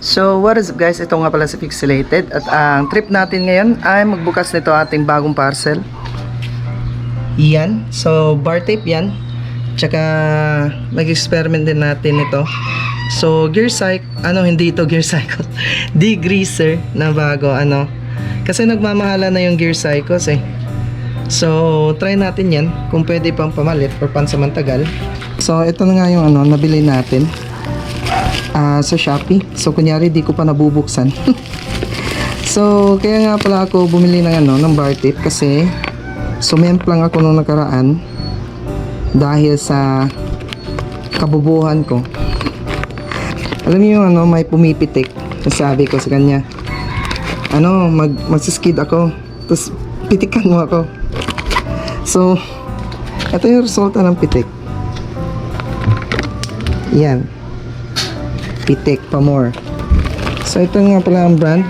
So what is up guys, ito nga pala si Pixelated at ang trip natin ngayon ay magbukas nito ating bagong parcel. Yan, so bar tape yan. Tsaka nag-experiment din natin ito. So gear cycle, hindi ito gear cycle, degreaser na bago kasi nagmamahala na yung gear cycles eh. So try natin yan kung pwede pang pamalit or pansamantagal. So ito na nga yung nabili natin sa Shopee. So kunyari di ko pa nabubuksan. So kaya nga pala ako bumili ng bar tape kasi sumemp lang ako nung nakaraan dahil sa kabubuhan ko. Alam niyo yung may pumipitik. Sabi ko sa kanya, magsiskid ako tapos pitikan mo ako. So ito yung resulta ng pitik. Yan, pitik pa more. So ito nga pala ang brand.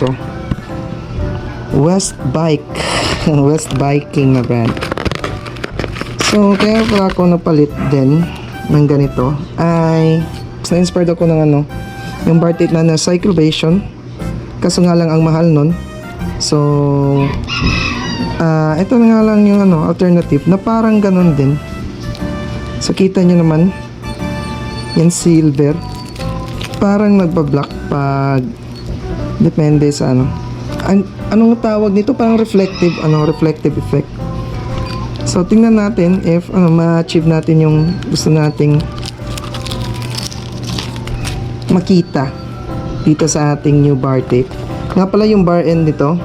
To? West Bike. West Biking na brand. So kaya pala ako napalit din ng ganito ay na-inspired ako ng yung bar tape na Cyclovation. Kaso nga lang ang mahal nun. So ito na nga lang yung alternative na parang ganun din. So kita nyo naman yan, silver, parang nagbablock pag depende sa anong tawag nito, parang reflective reflective effect. So tingnan natin if ma-achieve natin yung gusto nating makita dito sa ating new bar tape. Nga pala yung bar end nito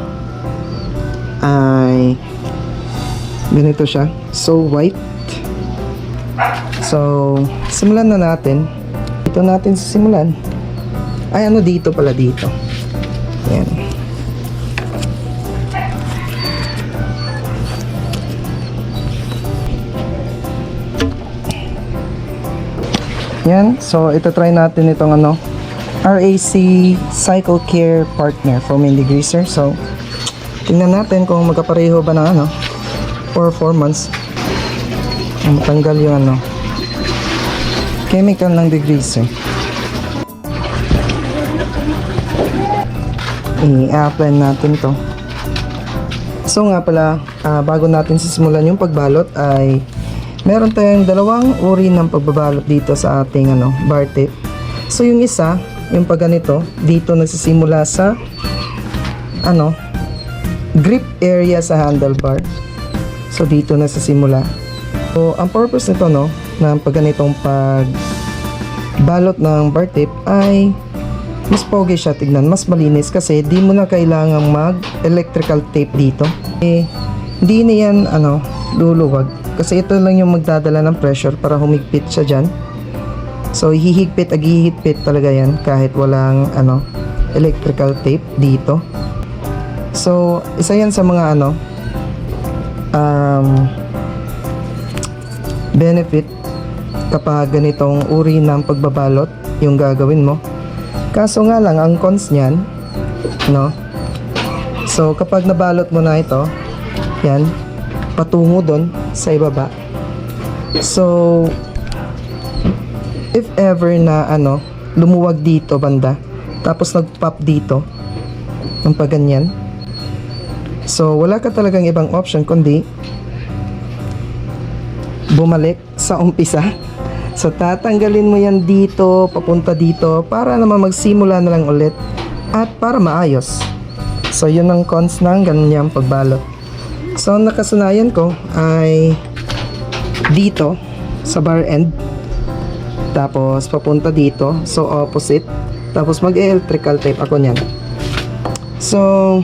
ay ganito siya, so white. So simulan na natin. Ito natin sisimulan ay dito pala, dito. Yan. Yan, so ito try natin itong RAC Cycle Care Partner Foam and Degreaser. So tingnan natin kung magkapareho ba ng performance. Matanggal yung chemical ng degreaser. I-apply natin to. So nga pala, bago natin sisimulan yung pagbalot ay meron tayong dalawang uri ng pagbabalot dito sa ating bar tape. So yung isa, yung pag ganito, dito nagsisimula sa grip area sa handlebar. So dito nagsisimula. So ang purpose nito na pag ganitong pagbalot ng bar tape ay mas pogi siya tignan, mas malinis kasi di mo na kailangang mag electrical tape dito. Hindi na yan luluwag kasi ito lang yung magdadala ng pressure para humigpit siya dyan. So hihigpit talaga yan kahit walang electrical tape dito. So isa yan sa mga benefit kapag ganitong uri ng pagbabalot yung gagawin mo. Kaso nga lang ang cons niyan, so kapag nabalot mo na ito, yan, patungo doon sa ibaba. So if ever na lumuwag dito banda, tapos nag-pop dito ng paganyan, so wala ka talagang ibang option kundi bumalik sa umpisa. So tatanggalin mo yan dito, papunta dito para naman magsimula na lang ulit at para maayos. So yun ang cons ng ganyang pagbalot. So nakasanayan ko ay dito sa bar end, tapos papunta dito, so opposite, tapos mag-electrical tape ako niyan. So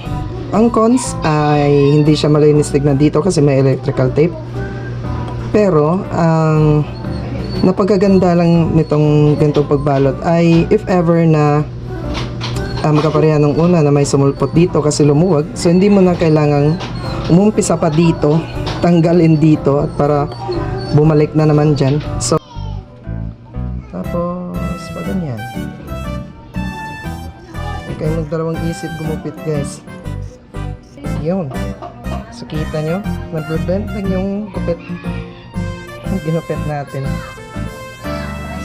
ang cons ay hindi siya malinis tignan dito kasi may electrical tape. Pero ang napagaganda lang nitong ganitong pagbalot ay if ever na magkapareha ng una na may sumulpot dito kasi lumuwag, so hindi mo na kailangang umumpisa pa dito, tanggalin dito at para bumalik na naman dyan. So tapos pa ganyan, huwag kayong magdalawang isip gumupit guys. Yun, so kita nyo, nag-prevent lang yung gupit ginupit natin.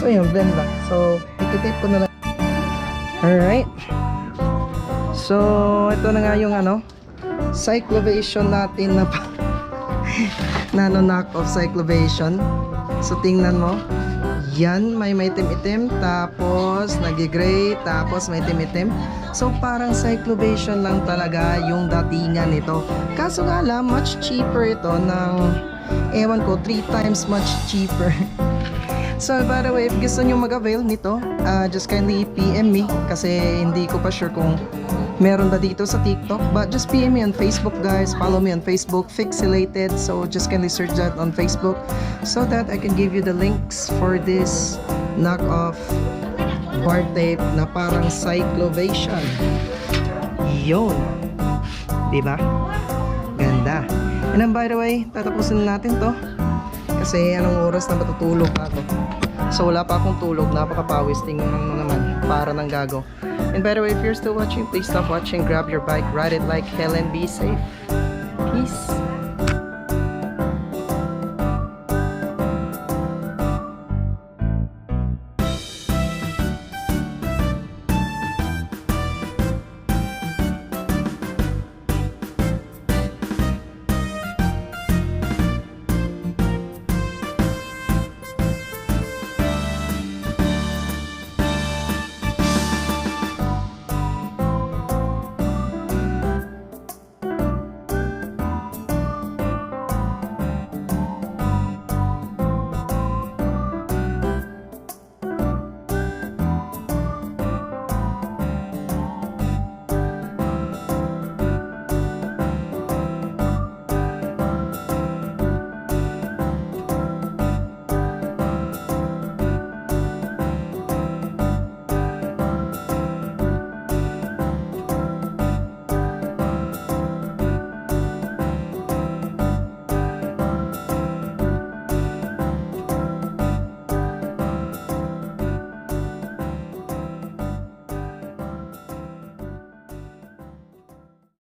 So So yun, blend lang. So, ititape ko na lang. Alright. So, ito na nga yung cyclovation natin na nano knock of cyclovation. So, tingnan mo. Yan, may itim-itim, tapos nag-gray, tapos may itim-itim. So, parang cyclovation lang talaga yung datingan nito. Kaso nga lang, much cheaper ito ng, ewan ko, 3 times much cheaper. So, by the way, if gusto nyo mag-avail nito, just kindly PM me kasi hindi ko pa sure kung meron ba dito sa TikTok. But just PM me on Facebook, guys. Follow me on Facebook, Fixilated. So, just kindly search that on Facebook so that I can give you the links for this knockoff bar tape na parang cyclovation. Yun. Diba? Ganda. And then, by the way, tatapusin natin to. Kasi anong oras na matutulog ako. So wala pa akong tulog, napakapawis, tingnan mo naman, para ng gago. And by the way, if you're still watching, please stop watching, grab your bike, ride it like hell and be safe. Peace.